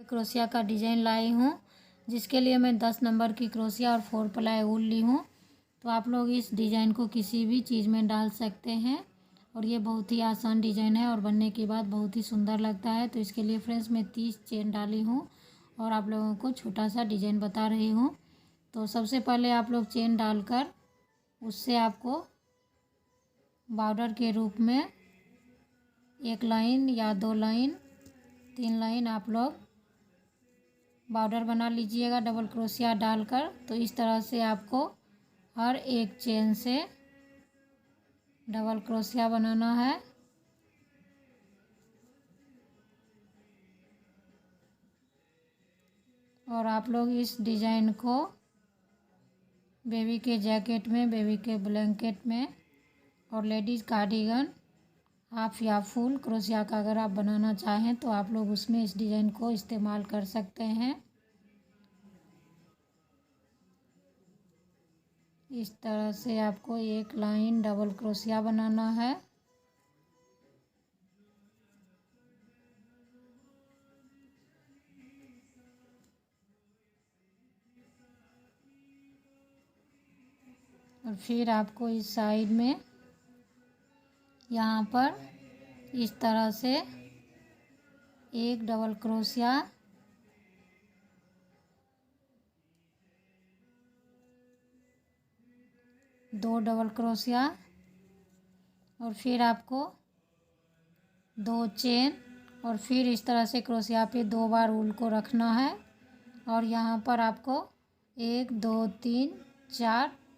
Crochet का design लाई हूँ, जिसके लिए मैं 10 नंबर की क्रोशिया और 4 प्लाई ऊल ली हूँ। तो आप लोग इस डिज़ाइन को किसी भी चीज़ में डाल सकते हैं और ये बहुत ही आसान डिज़ाइन है और बनने के बाद बहुत ही सुंदर लगता है। तो इसके लिए फ्रेंड्स मैं 30 चेन डाली हूँ और आप लोगों को छोटा सा डिज़ाइन बता रही हूँ। तो सबसे पहले आप लोग चेन डालकर उससे आपको बॉर्डर के रूप में 1 लाइन या 2 लाइन 3 लाइन आप लोग बॉर्डर बना लीजिएगा डबल क्रोशिया डालकर। तो इस तरह से आपको हर एक चेन से डबल क्रोशिया बनाना है। और आप लोग इस डिज़ाइन को बेबी के जैकेट में, बेबी के ब्लैंकेट में और लेडीज़ कार्डिगन हाफ या फुल क्रोशिया का अगर आप बनाना चाहें तो आप लोग उसमें इस डिज़ाइन को इस्तेमाल कर सकते हैं। इस तरह से आपको 1 लाइन डबल क्रोशिया बनाना है। और फिर आपको इस साइड में यहाँ पर इस तरह से 1 डबल क्रोशिया, 2 डबल क्रोशिया और फिर आपको 2 चेन और फिर इस तरह से क्रोशिया पे 2 बार ऊल को रखना है। और यहाँ पर आपको 1 2 3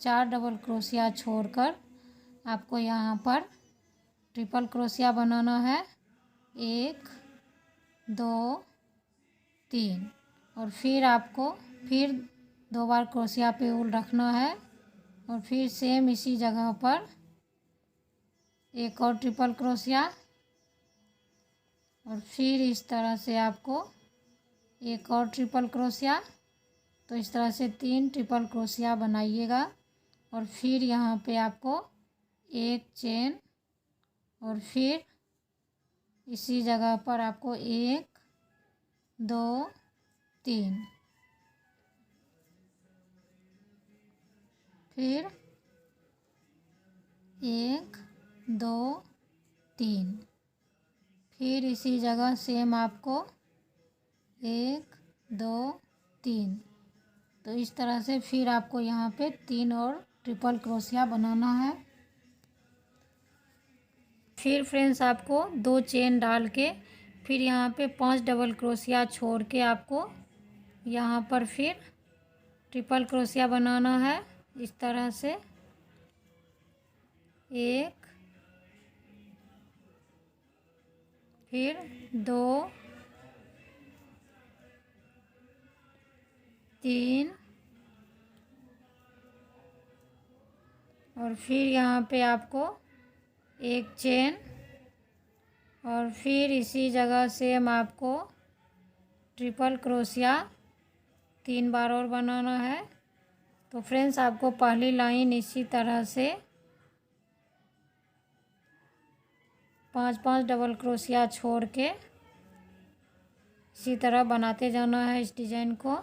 4 डबल क्रोशिया छोड़कर आपको यहाँ पर ट्रिपल क्रोशिया बनाना है। 1 2 3 और फिर आपको फिर 2 बार क्रोशिया पे ऊल रखना है और फिर सेम इसी जगह पर एक और ट्रिपल क्रोशिया और फिर इस तरह से आपको एक और ट्रिपल क्रोशिया। तो इस तरह से 3 ट्रिपल क्रोशिया बनाइएगा और फिर यहाँ पे आपको 1 चेन और फिर इसी जगह पर आपको 1 2 3 फिर 1 2 3 फिर इसी जगह सेम आपको 1 2 3। तो इस तरह से फिर आपको यहाँ पे 3 और ट्रिपल क्रोशिया बनाना है। फिर फ्रेंड्स आपको 2 चेन डाल के फिर यहाँ पे 5 डबल क्रोशिया छोड़ के आपको यहाँ पर फिर ट्रिपल क्रोशिया बनाना है। इस तरह से 1 फिर 2 3 और फिर यहाँ पे आपको 1 चेन और फिर इसी जगह सेम आपको ट्रिपल क्रोशिया 3 बार और बनाना है। तो फ्रेंड्स आपको पहली लाइन इसी तरह से 5 डबल क्रोशिया छोड़ के इसी तरह बनाते जाना है इस डिज़ाइन को।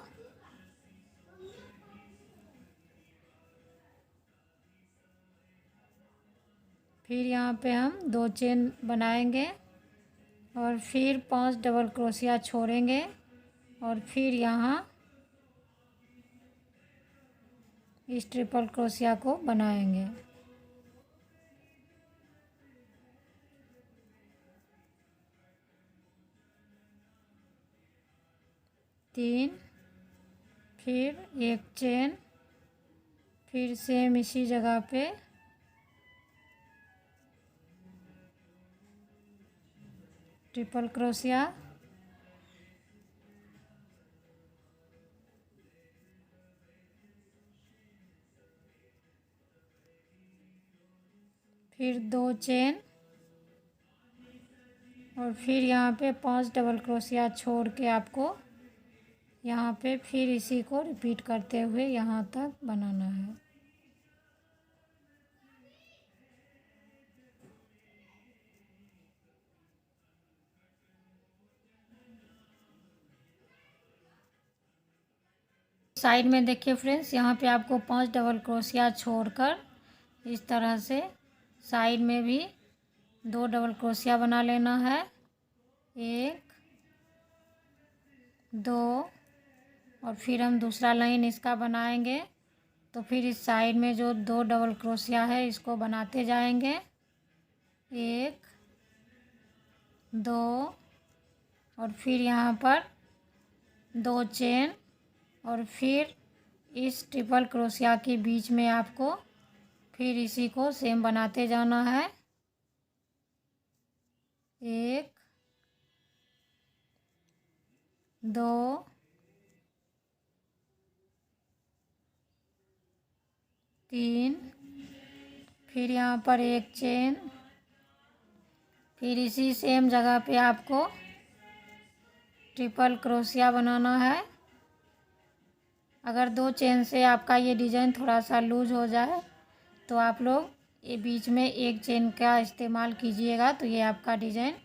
फिर यहाँ पे हम 2 चेन बनाएंगे और फिर 5 डबल क्रोशिया छोड़ेंगे और फिर यहाँ इस ट्रिपल क्रोशिया को बनाएंगे। तीन फिर 1 चेन फिर सेम इसी जगह पे ट्रिपल क्रोशिया फिर 2 चेन और फिर यहाँ पे 5 डबल क्रोशिया छोड़ के आपको यहाँ पे फिर इसी को रिपीट करते हुए यहाँ तक बनाना है। साइड में देखिए फ्रेंड्स, यहाँ पे आपको 5 डबल क्रोशिया छोड़कर इस तरह से साइड में भी 2 डबल क्रोशिया बना लेना है। 1 2 और फिर हम दूसरा लाइन इसका बनाएंगे। तो फिर इस साइड में जो 2 डबल क्रोशिया है इसको बनाते जाएंगे। 1 2 और फिर यहाँ पर 2 चेन और फिर इस ट्रिपल क्रोशिया के बीच में आपको फिर इसी को सेम बनाते जाना है। 1 2 3 फिर यहाँ पर 1 चेन, फिर इसी सेम जगह पे आपको ट्रिपल क्रोशिया बनाना है। अगर 2 चेन से आपका ये डिज़ाइन थोड़ा सा लूज हो जाए तो आप लोग ये बीच में 1 चेन का इस्तेमाल कीजिएगा, तो ये आपका डिज़ाइन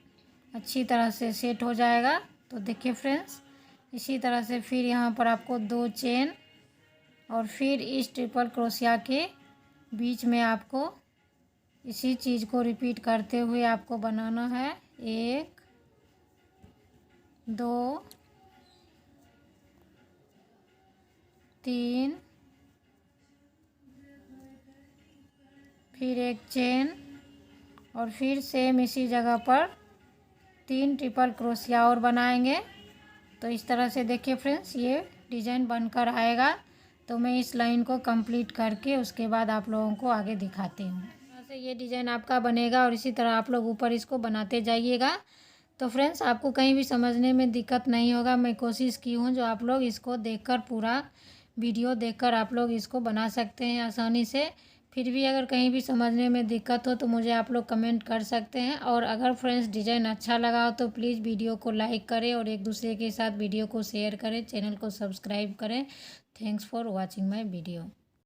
अच्छी तरह से सेट हो जाएगा। तो देखिए फ्रेंड्स, इसी तरह से फिर यहाँ पर आपको 2 चेन और फिर इस ट्रिपल क्रोशिया के बीच में आपको इसी चीज़ को रिपीट करते हुए आपको बनाना है। 1 2 3 फिर 1 चेन और फिर सेम इसी जगह पर 3 ट्रिपल क्रोशिया और बनाएंगे। तो इस तरह से देखिए फ्रेंड्स, ये डिज़ाइन बनकर आएगा। तो मैं इस लाइन को कंप्लीट करके उसके बाद आप लोगों को आगे दिखाती हूँ। ऐसे ये डिज़ाइन आपका बनेगा और इसी तरह आप लोग ऊपर इसको बनाते जाइएगा। तो फ्रेंड्स, आपको कहीं भी समझने में दिक्कत नहीं होगा। मैं कोशिश की हूँ जो आप लोग इसको देखकर पूरा वीडियो देखकर आप लोग इसको बना सकते हैं आसानी से। फिर भी अगर कहीं भी समझने में दिक्कत हो तो मुझे आप लोग कमेंट कर सकते हैं। और अगर फ्रेंड्स डिज़ाइन अच्छा लगा हो तो प्लीज़ वीडियो को लाइक करें और एक दूसरे के साथ वीडियो को शेयर करें, चैनल को सब्सक्राइब करें। Thanks for watching my video.